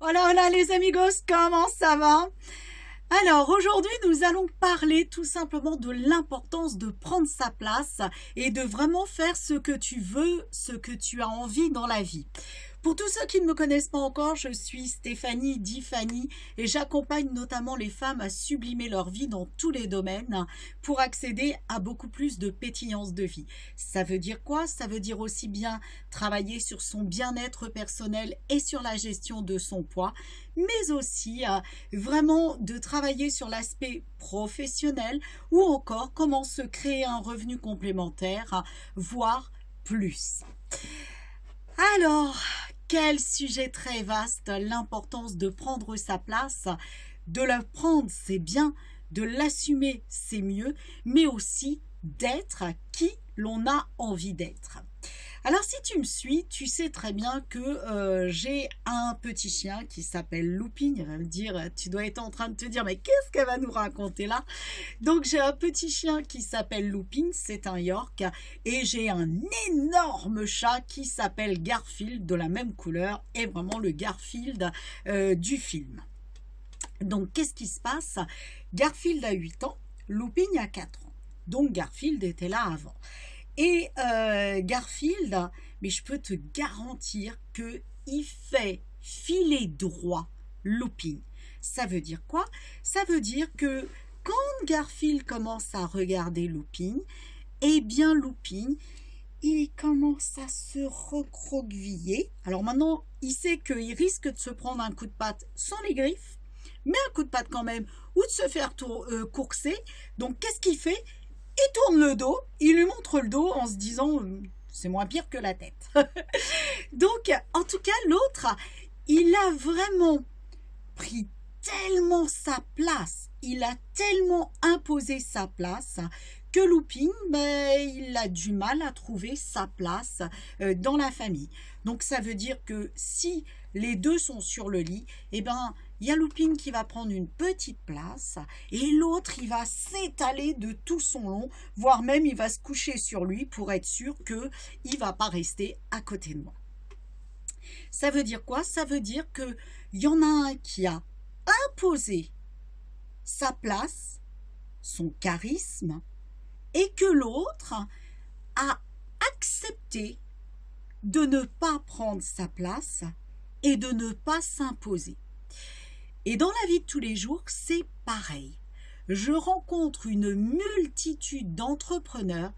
Hola, hola les amigos, comment ça va? Alors aujourd'hui nous allons parler tout simplement de l'importance de prendre sa place et de vraiment faire ce que tu veux, ce que tu as envie dans la vie. Pour tous ceux qui ne me connaissent pas encore, je suis Stéphanie dit Fanny et j'accompagne notamment les femmes à sublimer leur vie dans tous les domaines pour accéder à beaucoup plus de pétillance de vie. Ça veut dire quoi? Ça veut dire aussi bien travailler sur son bien-être personnel et sur la gestion de son poids, mais aussi vraiment de travailler sur l'aspect professionnel ou encore comment se créer un revenu complémentaire, voire plus. Alors, quel sujet très vaste, l'importance de prendre sa place, de la prendre c'est bien, de l'assumer c'est mieux, mais aussi d'être qui l'on a envie d'être. Alors si tu me suis, tu sais très bien que j'ai un petit chien qui s'appelle Loupine. Il va me dire, tu dois être en train de te dire, mais qu'est-ce qu'elle va nous raconter là? Donc j'ai un petit chien qui s'appelle Loupine, c'est un York, et j'ai un énorme chat qui s'appelle Garfield, de la même couleur, et vraiment le Garfield du film. Donc qu'est-ce qui se passe? Garfield a 8 ans, Loupine a 4 ans. Donc Garfield était là avant. Et Garfield, mais je peux te garantir qu'il fait filer droit Loupine. Ça veut dire quoi? Ça veut dire que quand Garfield commence à regarder Loupine, eh bien Loupine, il commence à se recroqueviller. Alors maintenant, il sait qu'il risque de se prendre un coup de patte sans les griffes, mais un coup de patte quand même, ou de se faire courser. Donc qu'est-ce qu'il fait? Il tourne le dos, il lui montre le dos en se disant c'est moins pire que la tête. Donc en tout cas l'autre, il a vraiment pris tellement sa place, il a tellement imposé sa place que Loupine, il a du mal à trouver sa place dans la famille. Donc ça veut dire que si les deux sont sur le lit, eh ben il y a Loupine qui va prendre une petite place et l'autre il va s'étaler de tout son long, voire même il va se coucher sur lui pour être sûr qu'il ne va pas rester à côté de moi. Ça veut dire quoi? Ça veut dire qu'il y en a un qui a imposé sa place, son charisme, et que l'autre a accepté de ne pas prendre sa place et de ne pas s'imposer. Et dans la vie de tous les jours, c'est pareil. Je rencontre une multitude d'entrepreneurs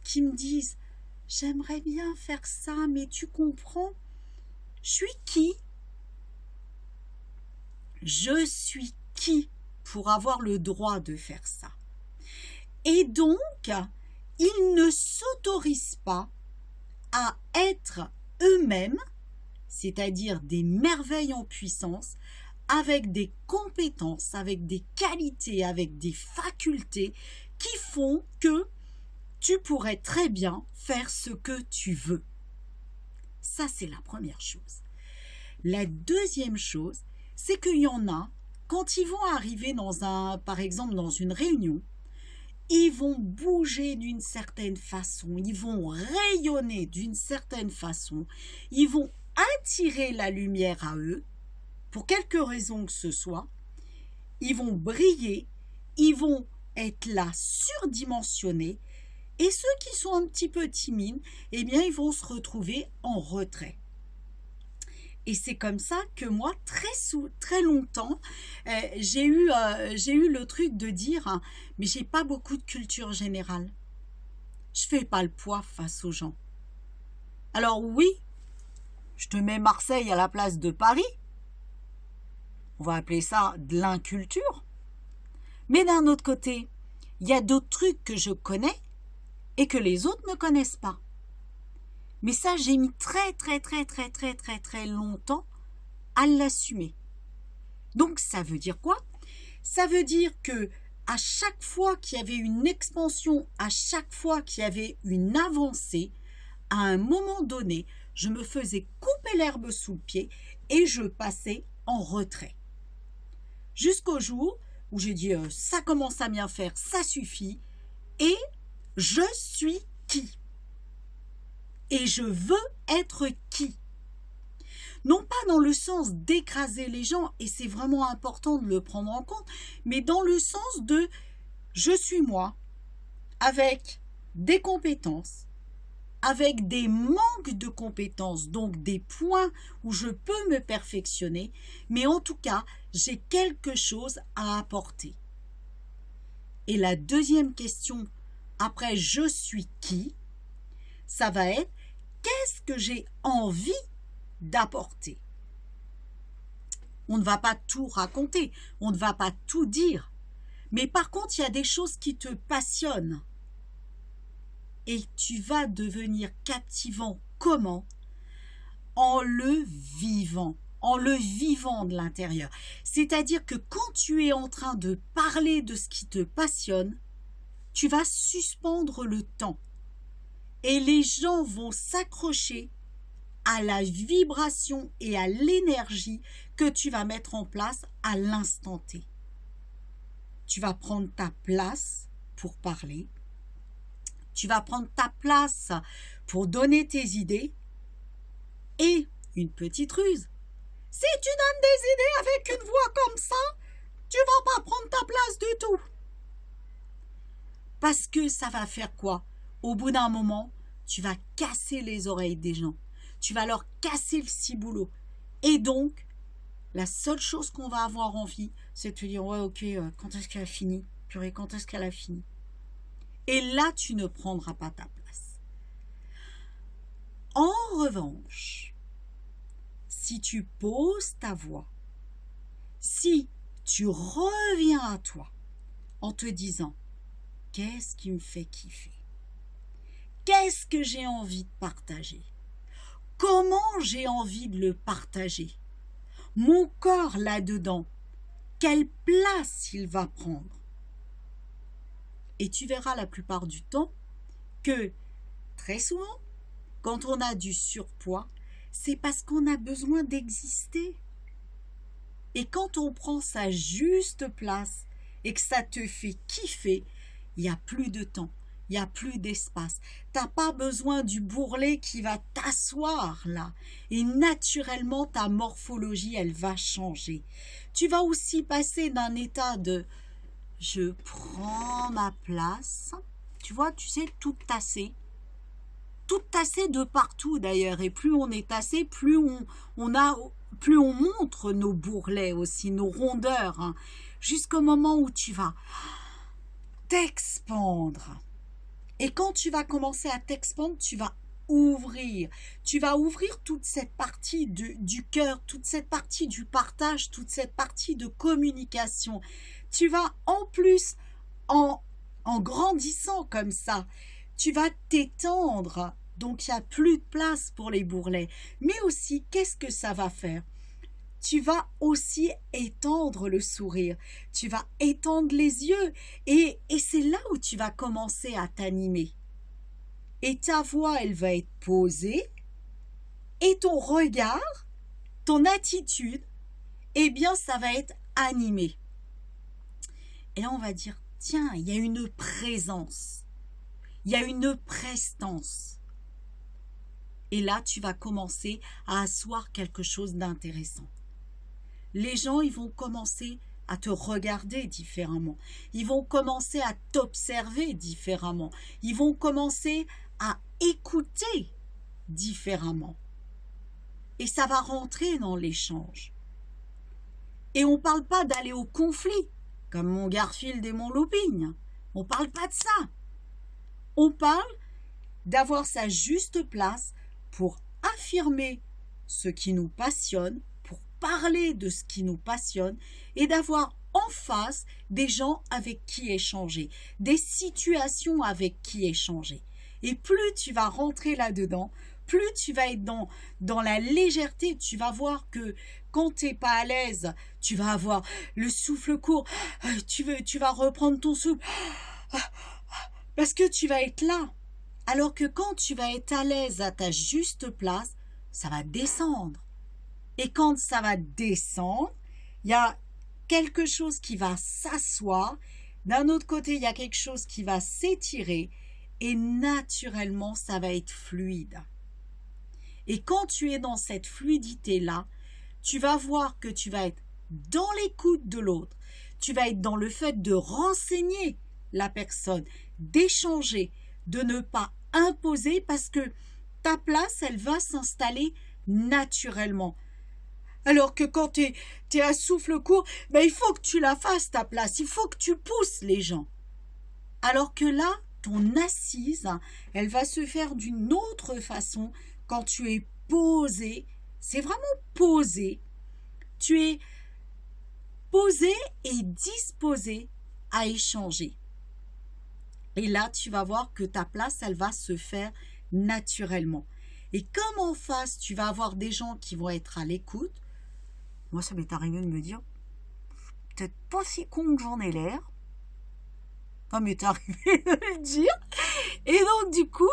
qui me disent « J'aimerais bien faire ça, mais tu comprends, je suis qui? Je suis qui pour avoir le droit de faire ça ?» Et donc, ils ne s'autorisent pas à être eux-mêmes, c'est-à-dire des merveilles en puissance, avec des compétences, avec des qualités, avec des facultés qui font que tu pourrais très bien faire ce que tu veux. Ça, c'est la première chose. La deuxième chose, c'est qu'il y en a, quand ils vont arriver par exemple dans une réunion, ils vont bouger d'une certaine façon, ils vont rayonner d'une certaine façon, ils vont attirer la lumière à eux, pour quelque raison que ce soit, ils vont briller, ils vont être là surdimensionnés, et ceux qui sont un petit peu timides, eh bien, ils vont se retrouver en retrait. Et c'est comme ça que moi, très longtemps, j'ai eu le truc de dire « mais j'ai pas beaucoup de culture générale. Je fais pas le poids face aux gens. » Alors oui, je te mets Marseille à la place de Paris. On va appeler ça de l'inculture. Mais d'un autre côté, il y a d'autres trucs que je connais et que les autres ne connaissent pas. Mais ça, j'ai mis très longtemps à l'assumer. Donc, ça veut dire quoi? Ça veut dire que à chaque fois qu'il y avait une expansion, à chaque fois qu'il y avait une avancée, à un moment donné, je me faisais couper l'herbe sous le pied et je passais en retrait. Jusqu'au jour où j'ai dit ça commence à bien faire, ça suffit, et je suis qui? Et je veux être qui? Non pas dans le sens d'écraser les gens, et c'est vraiment important de le prendre en compte, mais dans le sens de je suis moi, avec des compétences, avec des manques de compétences, donc des points où je peux me perfectionner, mais en tout cas, j'ai quelque chose à apporter. Et la deuxième question, après je suis qui, ça va être qu'est-ce que j'ai envie d'apporter. On ne va pas tout raconter, on ne va pas tout dire, mais par contre, il y a des choses qui te passionnent. Et tu vas devenir captivant. Comment? En le vivant de l'intérieur. C'est-à-dire que quand tu es en train de parler de ce qui te passionne, tu vas suspendre le temps. Et les gens vont s'accrocher à la vibration et à l'énergie que tu vas mettre en place à l'instant T. Tu vas prendre ta place pour parler. Tu vas prendre ta place pour donner tes idées. Et une petite ruse. Si tu donnes des idées avec une voix comme ça, tu vas pas prendre ta place du tout. Parce que ça va faire quoi? Au bout d'un moment, tu vas casser les oreilles des gens. Tu vas leur casser le ciboulot. Et donc, la seule chose qu'on va avoir envie, c'est de te dire, ouais, ok, quand est-ce qu'elle a fini? Purée, quand est-ce qu'elle a fini? Et là, tu ne prendras pas ta place. En revanche, si tu poses ta voix, si tu reviens à toi en te disant « Qu'est-ce qui me fait kiffer? Qu'est-ce que j'ai envie de partager? Comment j'ai envie de le partager? Mon corps là-dedans, quelle place il va prendre? » Et tu verras la plupart du temps que très souvent, quand on a du surpoids, c'est parce qu'on a besoin d'exister. Et quand on prend sa juste place et que ça te fait kiffer, il n'y a plus de temps, il n'y a plus d'espace. Tu n'as pas besoin du bourrelet qui va t'asseoir là. Et naturellement, ta morphologie, elle va changer. Tu vas aussi passer d'un état de « je prends ma place », tu vois, tu sais, tout tassé de partout d'ailleurs, et plus on est tassé, plus on montre nos bourrelets aussi, nos rondeurs, hein, jusqu'au moment où tu vas t'expandre. Et quand tu vas commencer à t'expandre, tu vas ouvrir toute cette partie du cœur, toute cette partie du partage, toute cette partie de communication. Tu vas en plus, en grandissant comme ça, tu vas t'étendre, donc il n'y a plus de place pour les bourrelets. Mais aussi, qu'est-ce que ça va faire? Tu vas aussi étendre le sourire, tu vas étendre les yeux, et c'est là où tu vas commencer à t'animer. Et ta voix, elle va être posée, et ton regard, ton attitude, eh bien, ça va être animé. Et là, on va dire, tiens, il y a une présence. Il y a une prestance. Et là, tu vas commencer à asseoir quelque chose d'intéressant. Les gens, ils vont commencer à te regarder différemment. Ils vont commencer à t'observer différemment. Ils vont commencer à écouter différemment. Et ça va rentrer dans l'échange. Et on ne parle pas d'aller au conflit, comme mon Garfield et mon Looping. On ne parle pas de ça. On parle d'avoir sa juste place pour affirmer ce qui nous passionne, pour parler de ce qui nous passionne et d'avoir en face des gens avec qui échanger, des situations avec qui échanger. Et plus tu vas rentrer là-dedans, plus tu vas être dans la légèreté, tu vas voir que quand tu n'es pas à l'aise, tu vas avoir le souffle court, tu vas reprendre ton souffle, parce que tu vas être là. Alors que quand tu vas être à l'aise à ta juste place, ça va descendre. Et quand ça va descendre, il y a quelque chose qui va s'asseoir. D'un autre côté, il y a quelque chose qui va s'étirer. Et naturellement, ça va être fluide. Et quand tu es dans cette fluidité-là, tu vas voir que tu vas être dans l'écoute de l'autre, tu vas être dans le fait de renseigner la personne, d'échanger, de ne pas imposer parce que ta place, elle va s'installer naturellement. Alors que quand tu es à souffle court, ben il faut que tu la fasses ta place, il faut que tu pousses les gens. Alors que là, ton assise, elle va se faire d'une autre façon quand tu es posé. C'est vraiment posé. Tu es posé et disposé à échanger. Et là, tu vas voir que ta place, elle va se faire naturellement. Et comme en face, tu vas avoir des gens qui vont être à l'écoute, moi, ça m'est arrivé de me dire, peut-être pas si con que j'en ai l'air. Ça m'est arrivé de le dire. Et donc, du coup,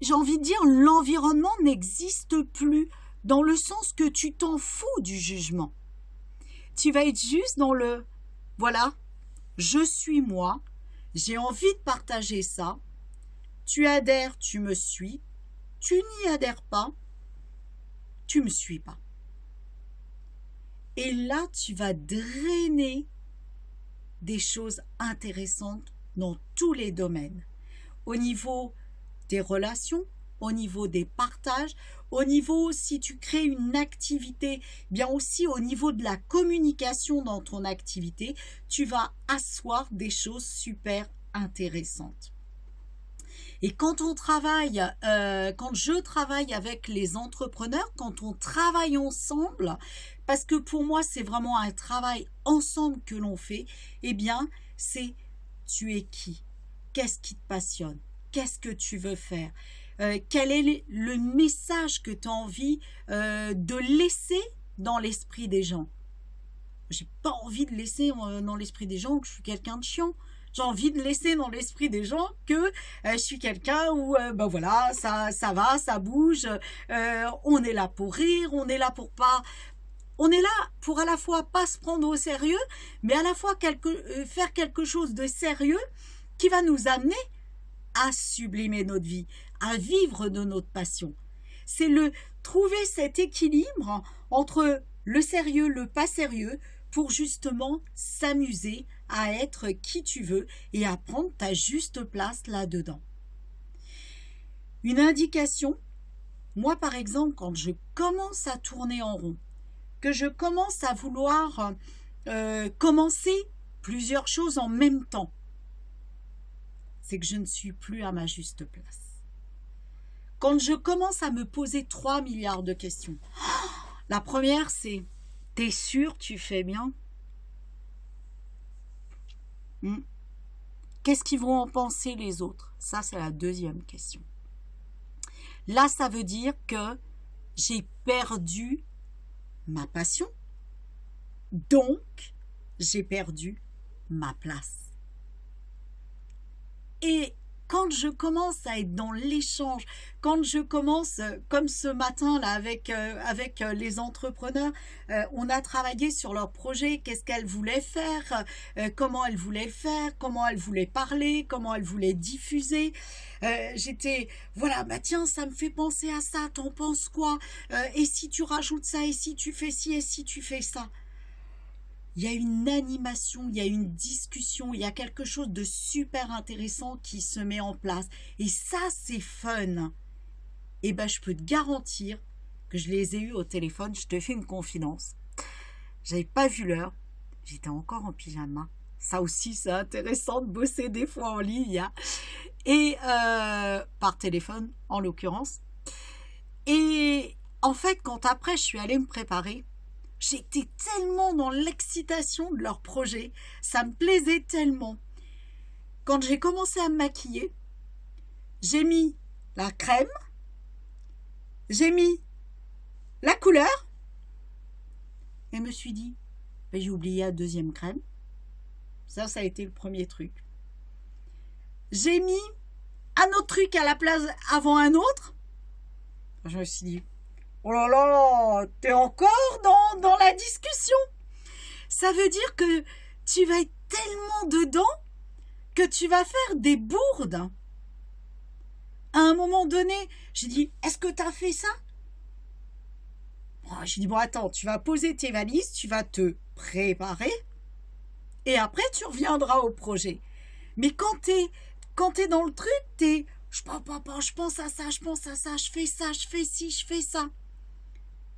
j'ai envie de dire, l'environnement n'existe plus dans le sens que tu t'en fous du jugement. Tu vas être juste dans le, voilà, je suis moi, j'ai envie de partager ça, tu adhères, tu me suis, tu n'y adhères pas, tu me suis pas. Et là, tu vas drainer des choses intéressantes dans tous les domaines, au niveau des relations, au niveau des partages, au niveau, si tu crées une activité, bien aussi au niveau de la communication dans ton activité, tu vas asseoir des choses super intéressantes. Et quand on travaille, quand je travaille avec les entrepreneurs, quand on travaille ensemble, parce que pour moi c'est vraiment un travail ensemble que l'on fait, eh bien c'est tu es qui? Qu'est-ce qui te passionne? Qu'est-ce que tu veux faire? Quel est le message que tu as envie de laisser dans l'esprit des gens? J'ai pas envie de laisser dans l'esprit des gens que je suis quelqu'un de chiant. J'ai envie de laisser dans l'esprit des gens que je suis quelqu'un où ben voilà, ça va, ça bouge, on est là pour rire, on est là pour pas... On est là pour à la fois pas se prendre au sérieux, mais à la fois faire quelque chose de sérieux qui va nous amener à sublimer notre vie, à vivre de notre passion. C'est trouver cet équilibre entre le sérieux, le pas sérieux, pour justement s'amuser à être qui tu veux et à prendre ta juste place là-dedans. Une indication, moi par exemple, quand je commence à tourner en rond, que je commence à vouloir commencer plusieurs choses en même temps, c'est que je ne suis plus à ma juste place. Quand je commence à me poser 3 milliards de questions, la première c'est, t'es sûr tu fais bien? Qu'est-ce qu'ils vont en penser les autres? Ça c'est la deuxième question. Là ça veut dire que j'ai perdu ma passion, donc j'ai perdu ma place. Et quand je commence à être dans l'échange, quand je commence, comme ce matin là avec les entrepreneurs, on a travaillé sur leur projet, qu'est-ce qu'elles voulaient faire, comment elles voulaient le faire, comment elles voulaient parler, comment elles voulaient diffuser. J'étais, voilà, bah tiens, ça me fait penser à ça, t'en penses quoi? Et si tu rajoutes ça, et si tu fais ci, et si tu fais ça? Il y a une animation, il y a une discussion, il y a quelque chose de super intéressant qui se met en place. Et ça, c'est fun. Et ben, je peux te garantir que je les ai eus au téléphone. Je te fais une confidence. J'avais pas vu l'heure. J'étais encore en pyjama. Ça aussi, c'est intéressant de bosser des fois en ligne. Hein. Et par téléphone, en l'occurrence. Et en fait, quand après, je suis allée me préparer, j'étais tellement dans l'excitation de leur projet, ça me plaisait tellement. Quand j'ai commencé à me maquiller, j'ai mis la crème, j'ai mis la couleur, et je me suis dit, ben, j'ai oublié la deuxième crème. Ça a été le premier truc. J'ai mis un autre truc à la place avant un autre. Je me suis dit, oh là là, t'es encore dans la discussion. Ça veut dire que tu vas être tellement dedans que tu vas faire des bourdes. À un moment donné, j'ai dit, est-ce que tu as fait ça? J'ai dit, bon, attends, tu vas poser tes valises, tu vas te préparer et après, tu reviendras au projet. Mais quand t'es dans le truc, je pense à ça, je pense à ça, je fais ça, je fais ci, je fais ça.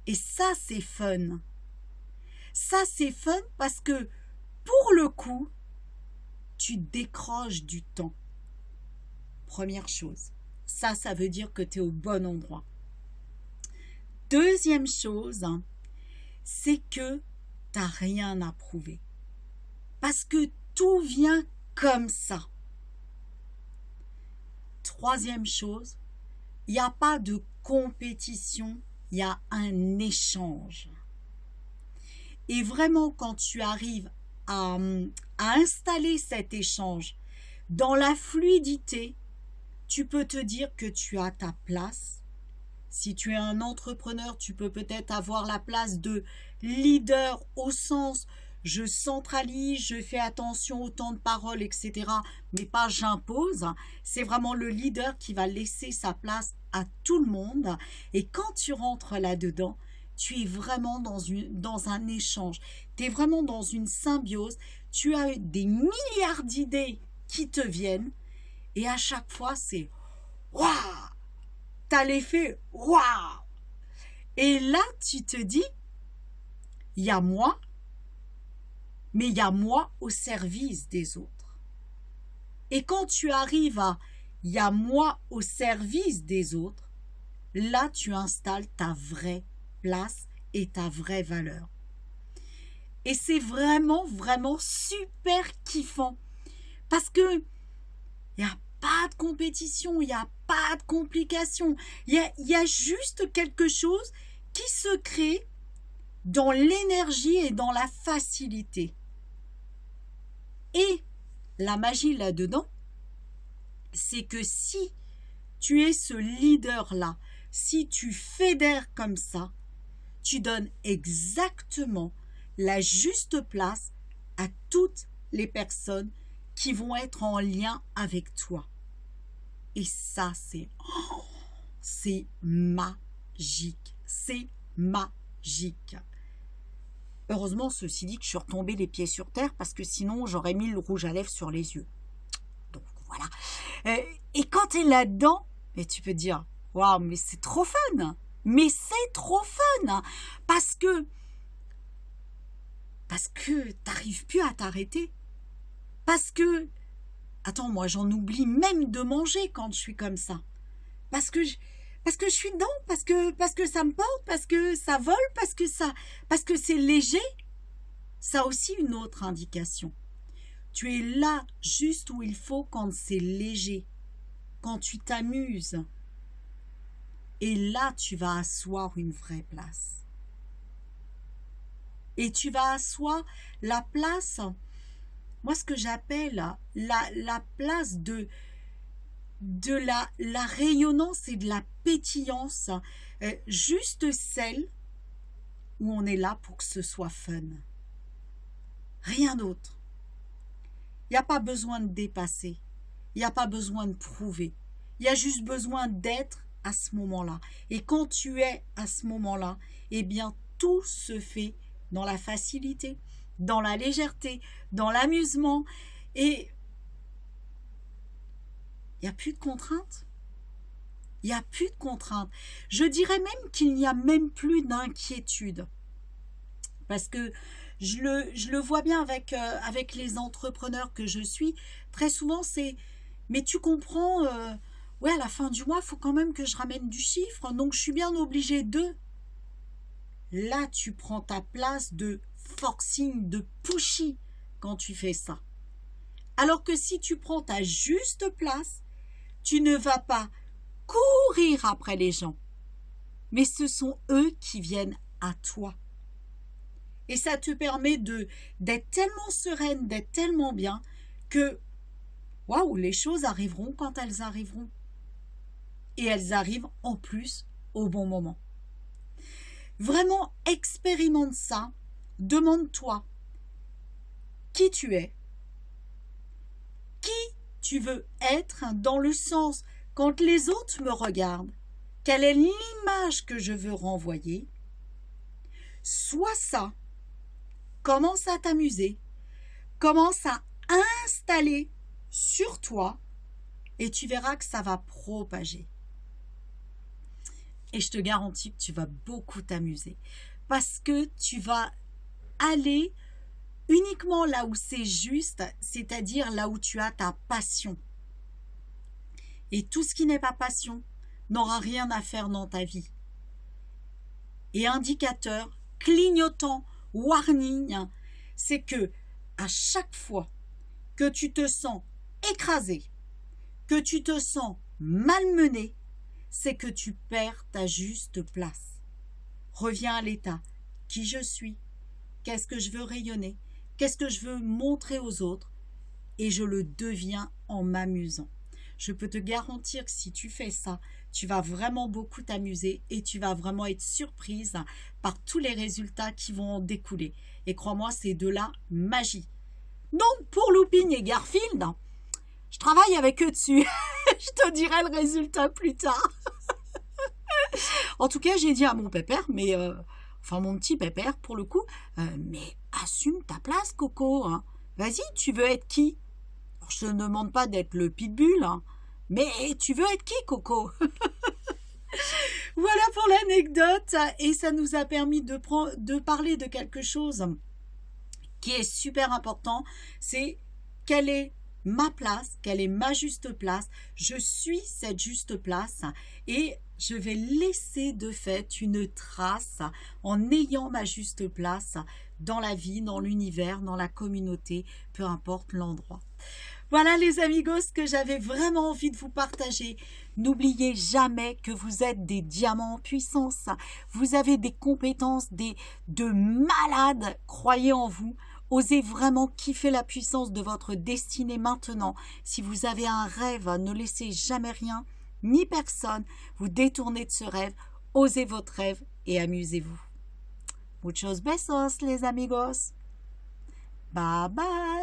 Et ça, c'est fun. Ça, c'est fun parce que, pour le coup, tu décroches du temps. Première chose. Ça veut dire que tu es au bon endroit. Deuxième chose, c'est que tu n'as rien à prouver. Parce que tout vient comme ça. Troisième chose, il n'y a pas de compétition, il y a un échange. Et vraiment, quand tu arrives à installer cet échange dans la fluidité, tu peux te dire que tu as ta place. Si tu es un entrepreneur, tu peux peut-être avoir la place de leader au sens je centralise, je fais attention au temps de parole, etc. Mais pas j'impose. C'est vraiment le leader qui va laisser sa place à tout le monde. Et quand tu rentres là-dedans, tu es vraiment dans un échange. Tu es vraiment dans une symbiose. Tu as des milliards d'idées qui te viennent. Et à chaque fois, c'est « Waouh !» Tu as l'effet « Waouh !» Et là, tu te dis « Il y a moi ». Mais il y a moi au service des autres. Et quand tu arrives à « il y a moi au service des autres », là, tu installes ta vraie place et ta vraie valeur. Et c'est vraiment, vraiment super kiffant. Parce que il n'y a pas de compétition, il n'y a pas de complications. Il y a juste quelque chose qui se crée dans l'énergie et dans la facilité. Et la magie là-dedans, c'est que si tu es ce leader-là, si tu fédères comme ça, tu donnes exactement la juste place à toutes les personnes qui vont être en lien avec toi. Et ça, c'est magique. C'est magique. Heureusement, ceci dit, que je suis retombée les pieds sur terre parce que sinon, j'aurais mis le rouge à lèvres sur les yeux. Donc, voilà. Et quand tu es là-dedans, mais tu peux te dire, waouh, mais c'est trop fun. Mais c'est trop fun. Parce que tu n'arrives plus à t'arrêter. Parce que, attends, moi, j'en oublie même de manger quand je suis comme ça. Parce que je suis dedans, parce que ça me porte, parce que ça vole, parce que c'est léger. Ça a aussi une autre indication. Tu es là juste où il faut quand c'est léger, quand tu t'amuses. Et là, tu vas asseoir une vraie place. Et tu vas asseoir la place, moi ce que j'appelle la place de la rayonnance et de la pétillance, juste celle où on est là pour que ce soit fun. Rien d'autre. Il n'y a pas besoin de dépasser. Il n'y a pas besoin de prouver. Il y a juste besoin d'être à ce moment-là. Et quand tu es à ce moment-là, eh bien, tout se fait dans la facilité, dans la légèreté, dans l'amusement. Et il n'y a plus de contraintes. Il n'y a plus de contraintes. Je dirais même qu'il n'y a même plus d'inquiétude. Parce que je le vois bien avec les entrepreneurs que je suis. Très souvent, c'est « mais tu comprends, ouais, à la fin du mois, il faut quand même que je ramène du chiffre, donc je suis bien obligée de... » Là, tu prends ta place de forcing, de pushy quand tu fais ça. Alors que si tu prends ta juste place, tu ne vas pas courir après les gens, mais ce sont eux qui viennent à toi. Et ça te permet d'être tellement sereine, d'être tellement bien que, waouh, les choses arriveront quand elles arriveront. Et elles arrivent en plus au bon moment. Vraiment, expérimente ça. Demande-toi qui tu es, qui tu veux être, dans le sens, Quand les autres me regardent, quelle est l'image que je veux renvoyer? Sois ça. Commence à t'amuser. Commence à installer sur toi et tu verras que ça va propager. Et je te garantis que tu vas beaucoup t'amuser parce que tu vas aller uniquement là où c'est juste, c'est-à-dire là où tu as ta passion. Et tout ce qui n'est pas passion n'aura rien à faire dans ta vie. Et indicateur, clignotant, warning, c'est que à chaque fois que tu te sens écrasé, que tu te sens malmené, c'est que tu perds ta juste place. Reviens à l'état. Qui je suis? Qu'est-ce que je veux rayonner? Qu'est-ce que je veux montrer aux autres? Et je le deviens en m'amusant. Je peux te garantir que si tu fais ça, tu vas vraiment beaucoup t'amuser et tu vas vraiment être surprise par tous les résultats qui vont en découler. Et crois-moi, c'est de la magie. Donc, pour Lupin et Garfield, je travaille avec eux dessus. Je te dirai le résultat plus tard. En tout cas, j'ai dit à mon pépère, enfin mon petit pépère pour le coup, mais assume ta place, Coco. Hein. Vas-y, tu veux être qui? Alors, je te demande pas d'être le pitbull, hein, mais tu veux être qui, Coco? Voilà pour l'anecdote et ça nous a permis de parler de quelque chose qui est super important, c'est quelle est ma place, quelle est ma juste place. Je suis cette juste place et je vais laisser de fait une trace en ayant ma juste place dans la vie, dans l'univers, dans la communauté, peu importe l'endroit. Voilà les amigos, ce que j'avais vraiment envie de vous partager. N'oubliez jamais que vous êtes des diamants en puissance. Vous avez des compétences de malades. Croyez en vous. Osez vraiment kiffer la puissance de votre destinée maintenant. Si vous avez un rêve, ne laissez jamais rien ni personne vous détourner de ce rêve. Osez votre rêve et amusez-vous. Muchos besos les amigos. Bye bye.